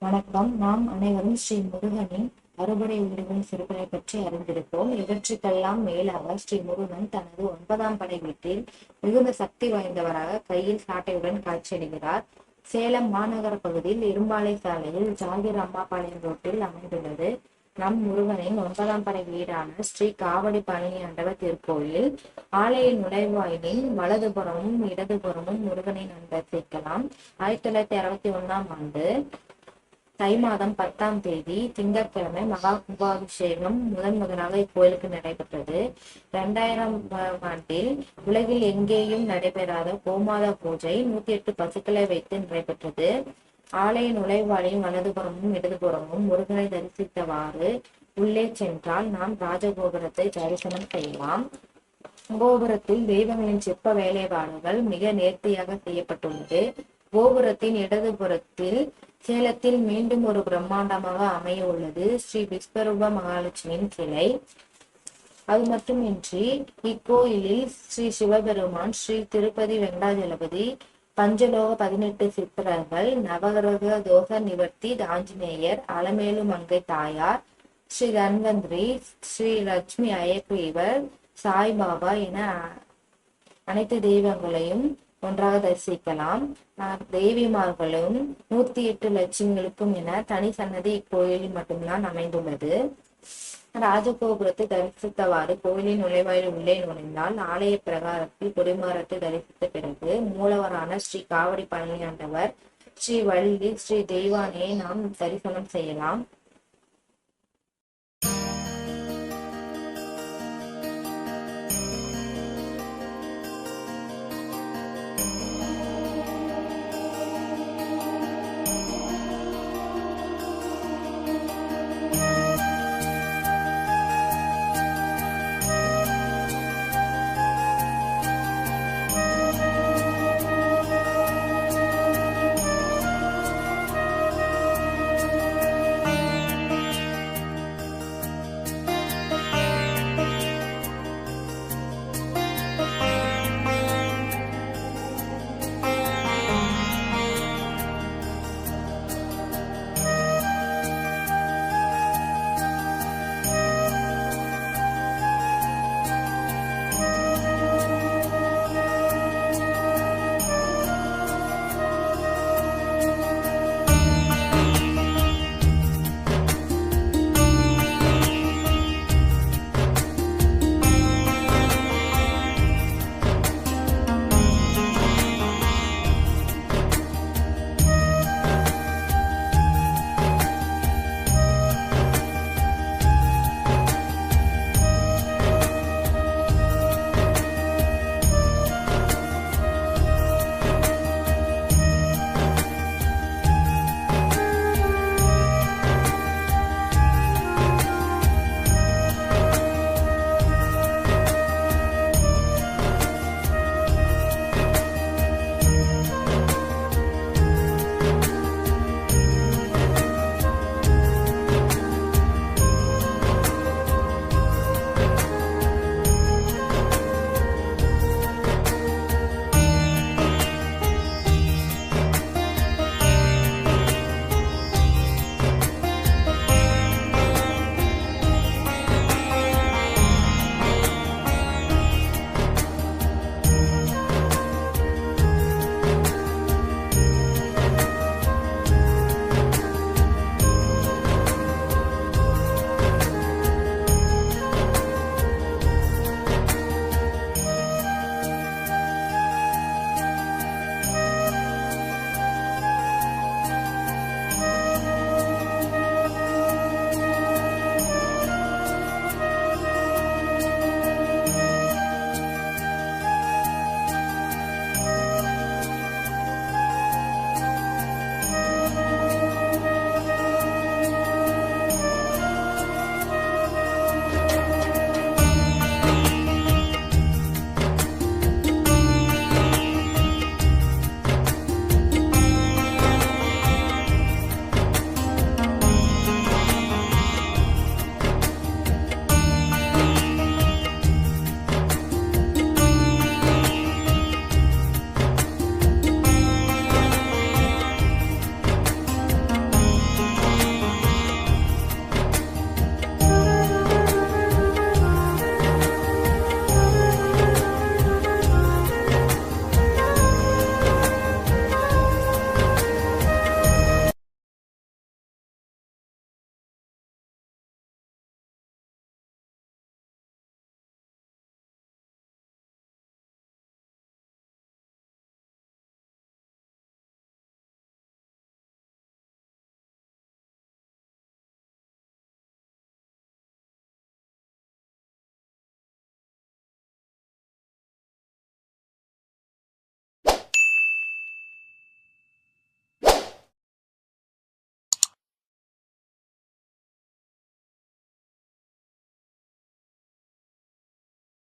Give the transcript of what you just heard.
வணக்கம். நாம் அனைவரும் ஸ்ரீ முருகனின் அறுபடை வீடுகளின் சிறப்பினை பற்றி அறிந்திருப்போம். இவற்றுக்கெல்லாம் மேலாக ஸ்ரீ முருகன் தனது 9ஆம் படை வீட்டில் மிகுந்த சக்தி வாய்ந்தவராக கையில் சாட்டையுடன் காட்சியளிக்கிறார். சேலம் மாநகர பகுதியில் இரும்பாலை சாலையில் ஜாகிர் அம்மாபாளையம் ரோட்டில் அமைந்துள்ளது நம் முருகனின் 9ஆம் படை வீடான ஸ்ரீ காவடி பழனி ஆண்டவர் திருக்கோயில். ஆலய நுழைவாயிலின் வலதுபுறமும் இடதுபுறமும் முருகனின் தரிசிக்கலாம். 1961ஆம் ஆண்டு தை மாதம் 10ஆம் தேதி திங்கட்கிழமை மகா கும்பாபிஷேகம் முதலாக இக்கோயிலுக்கு நடைபெற்றது. 2000ஆம் ஆண்டில் உலகில் எங்கேயும் நடைபெறாத கோமாதா பூஜை 108 பசுக்களை வைத்து நடைபெற்றது. ஆலய நுழைவாளின் வலதுபுறமும் இடதுபுறமும் முருகனை தரிசித்தவாறு உள்ளே சென்றால் நாம் ராஜகோபுரத்தை தரிசனம் செய்யலாம். கோபுரத்தில் தெய்வங்களின் சிற்ப வேலைப்பாடுகள் மிக நேர்த்தியாக செய்யப்பட்டுள்ளது. கோபுரத்தின் இடதுபுறத்தில் சேலத்தில் மீண்டும் ஒரு பிரம்மாண்டமாக அமைய உள்ளது ஸ்ரீ விஸ்வரூப மகாலட்சுமியின் சிலை. அது மட்டுமின்றி இக்கோயிலில் ஸ்ரீ சிவபெருமான், ஸ்ரீ திருப்பதி வெங்கடாஜலபதி, பஞ்சலோக 18 சித்தர்கள், நவகிரக தோஷ நிவர்த்தி ஆஞ்சநேயர், அலமேலு மங்கை தாயார், ஸ்ரீ தன்வந்திரி, ஸ்ரீ லட்சுமி அயக்ரீவர், சாய்பாபா என அனைத்து தெய்வங்களையும் ஒன்றாக தரிசிக்கலாம். தேவிமார்களும் 108 லட்சுமிகளுக்கும் என தனி சன்னதி இக்கோயிலில் மட்டும்தான் அமைந்துள்ளது. ராஜகோபுரத்தை தரிசித்தவாறு கோயிலின் நுழைவாயில் உள்ளே நுழைந்தால் ஆலய பிரகாரத்தில் கொடிமரத்தை தரிசித்த பிறகு மூலவரான ஸ்ரீ காவடி பழனி ஆண்டவர், ஸ்ரீ வள்ளி, ஸ்ரீ தெய்வானையை நாம் தரிசனம் செய்யலாம்.